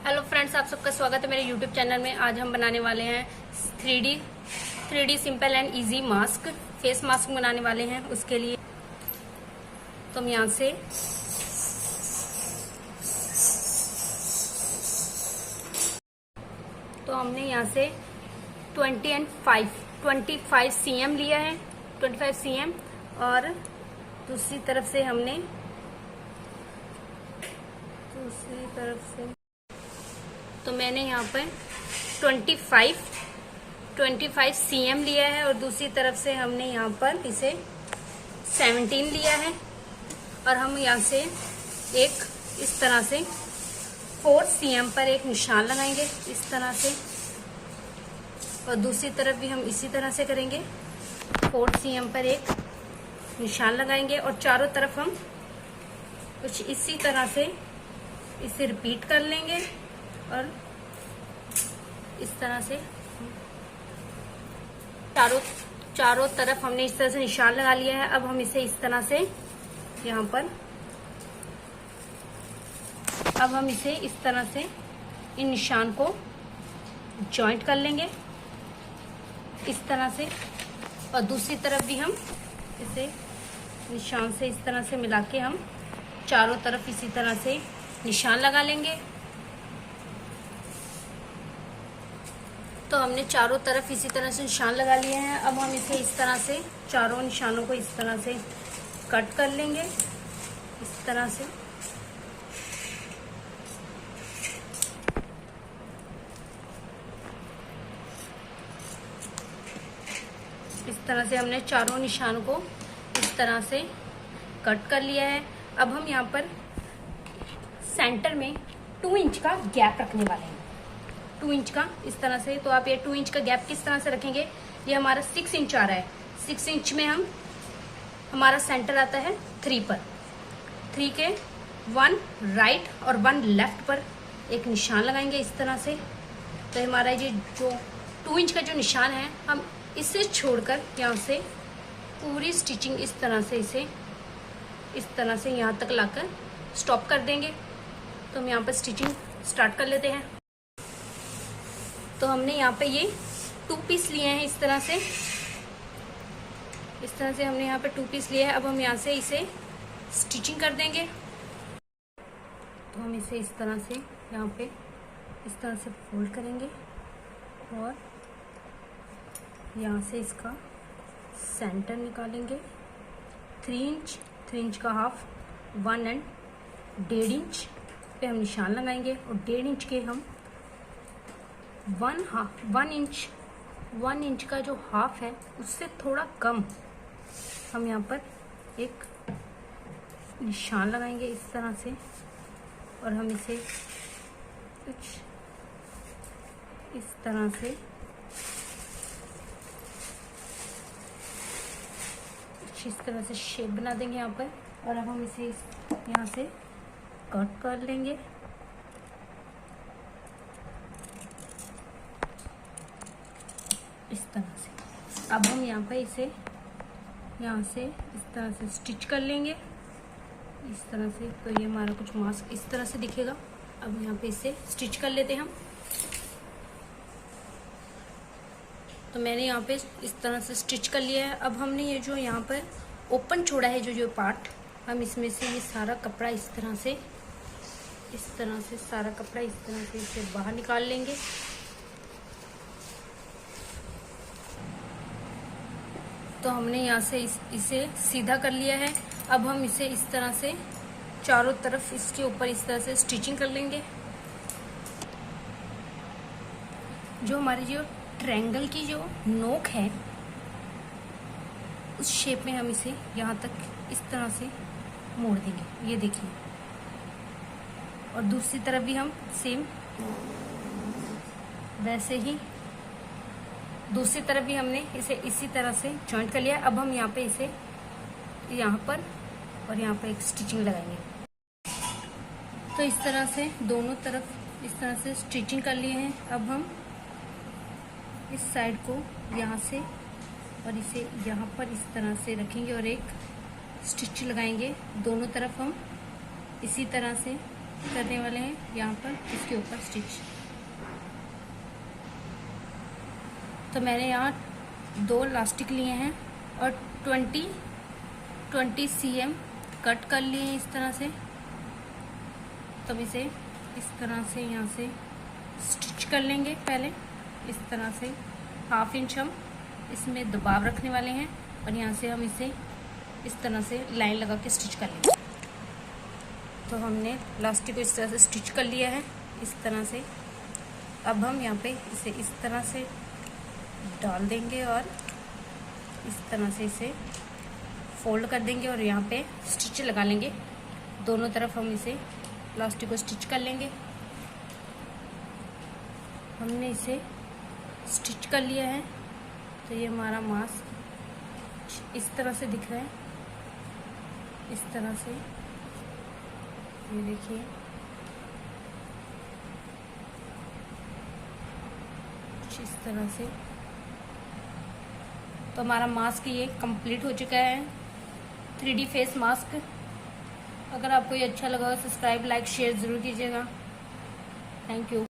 Hello friends, आप सबका स्वागत है मेरे यूट्यूब चैनल में। आज हम बनाने वाले हैं 3D simple and easy mask, face mask बनाने वाले हैं। उसके लिए तो हम यहाँ से हमने यहाँ से 25 cm लिया है, 25 cm। और दूसरी तरफ से तो मैंने यहाँ पर 25 cm लिया है और दूसरी तरफ से हमने यहाँ पर इसे 17 लिया है। और हम यहाँ से एक इस तरह से 4 cm पर एक निशान लगाएंगे इस तरह से, और दूसरी तरफ भी हम इसी तरह से करेंगे। 4 cm पर एक निशान लगाएंगे और चारों तरफ हम कुछ इसी तरह से इसे रिपीट कर लेंगे। और इस तरह से चारों तरफ हमने इस तरह से निशान लगा लिया है। अब हम इसे इस तरह से यहाँ पर इन निशान को जॉइंट कर लेंगे इस तरह से, और दूसरी तरफ भी हम इसे निशान से इस तरह से मिला के हम चारों तरफ इसी तरह से निशान लगा लेंगे। तो हमने चारों तरफ इसी तरह से निशान लगा लिए हैं। अब हम इसे इस तरह से चारों निशानों को इस तरह से कट कर लेंगे इस तरह से। इस तरह से हमने चारों निशानों को इस तरह से कट कर लिया है। अब हम यहाँ पर सेंटर में 2 इंच का गैप रखने वाले हैं, 2 इंच का इस तरह से। तो आप ये 2 इंच का गैप किस तरह से रखेंगे, ये हमारा 6 इंच आ रहा है। 6 इंच में हमारा सेंटर आता है 3 पर। 3 के 1 राइट और 1 लेफ्ट पर एक निशान लगाएंगे इस तरह से। तो हमारा ये जो 2 इंच का जो निशान है, हम इसे छोड़कर यहाँ से पूरी स्टिचिंग इस तरह से यहाँ तक लाकर स्टॉप कर देंगे। तो हम यहाँ पर स्टिचिंग स्टार्ट कर लेते हैं। तो हमने यहाँ पे ये 2 पीस लिए हैं इस तरह से हमने यहाँ पे 2 पीस लिए हैं। अब हम यहाँ से इसे स्टिचिंग कर देंगे। तो हम इसे इस तरह से यहाँ पे इस तरह से फोल्ड करेंगे और यहाँ से इसका सेंटर निकालेंगे। 3 इंच का हाफ, 1 एंड 1.5 इंच पे हम निशान लगाएंगे। और 1.5 इंच के हम 1 इंच का जो हाफ है उससे थोड़ा कम हम यहाँ पर एक निशान लगाएंगे इस तरह से। और हम इसे कुछ इस तरह से शेप बना देंगे यहाँ पर। और अब हम इसे यहाँ से कट कर लेंगे इस तरह से। अब हम यहाँ पे इसे यहाँ से इस तरह से स्टिच कर लेंगे इस तरह से। तो ये हमारा कुछ मास्क इस तरह से दिखेगा। अब यहाँ पे इसे स्टिच कर लेते हैं हम। तो मैंने यहाँ पे इस तरह से स्टिच कर लिया है। अब हमने ये जो यहाँ पर ओपन छोड़ा है जो पार्ट, हम इसमें से ये सारा कपड़ा इस तरह से सारा कपड़ा इस तरह से इसे बाहर निकाल लेंगे। तो हमने यहाँ से इसे सीधा कर लिया है। अब हम इसे इस तरह से चारों तरफ इसके ऊपर इस तरह से स्टिचिंग कर लेंगे। जो हमारी जो ट्रायंगल की जो नोक है उस शेप में हम इसे यहाँ तक इस तरह से मोड़ देंगे, ये देखिए। और दूसरी तरफ भी हम सेम वैसे ही दूसरी तरफ भी हमने इसे इसी तरह से जॉइंट कर लिया। अब हम यहाँ पे इसे यहाँ पर और यहाँ पर एक स्टिचिंग लगाएंगे। तो इस तरह से दोनों तरफ इस तरह से स्टिचिंग कर लिए हैं। अब हम इस साइड को यहाँ से और इसे यहाँ पर इस तरह से रखेंगे और एक स्टिच लगाएंगे। दोनों तरफ हम इसी तरह से करने वाले हैं यहाँ पर इसके ऊपर स्टिच। तो मैंने यहाँ 2 इलास्टिक लिए हैं और 20 cm कट कर लिए हैं इस तरह से। तब इसे इस तरह से यहाँ से स्टिच कर लेंगे। पहले इस तरह से 1/2 इंच हम इसमें दबाव रखने वाले हैं और यहाँ से हम इसे इस तरह से लाइन लगा के स्टिच कर लेंगे। तो हमने इलास्टिक को इस तरह से स्टिच कर लिया है इस तरह से। अब हम यहाँ पे इसे इस तरह से डाल देंगे और इस तरह से इसे फोल्ड कर देंगे और यहाँ पे स्टिच लगा लेंगे। दोनों तरफ हम इसे इलास्टिक को स्टिच कर लेंगे। हमने इसे स्टिच कर लिया है। तो ये हमारा मास्क इस तरह से दिख रहा है, इस तरह से। ये देखिए, इस तरह से। तो हमारा मास्क ये कंप्लीट हो चुका है, 3D फेस मास्क। अगर आपको ये अच्छा लगा सब्सक्राइब, लाइक, शेयर ज़रूर कीजिएगा। Thank you.